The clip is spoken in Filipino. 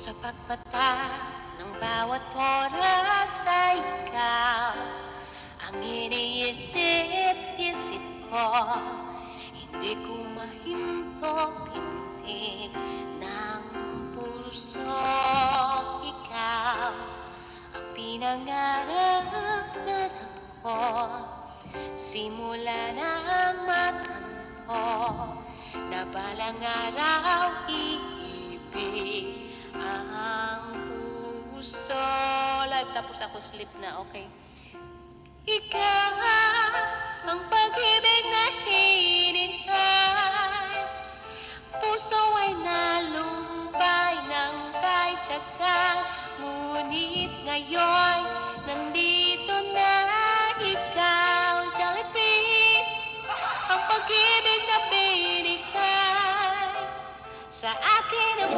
Sa pagmata ng bawat oras ay ikaw ang iniisip-isip ko. Hindi ko mahinto pintig ng puso. Ikaw ang pinangarap-garap ko, simula ng matanto na balang araw iibig ang puso. Live tapos ako sleep na, okay? Ikaw ang pag-ibig na hinintay, puso ay nalumbay ng kahit tagal, ngunit ngayon nandito na ikaw, Jollibee, ang pag-ibig na binigay sa akin ang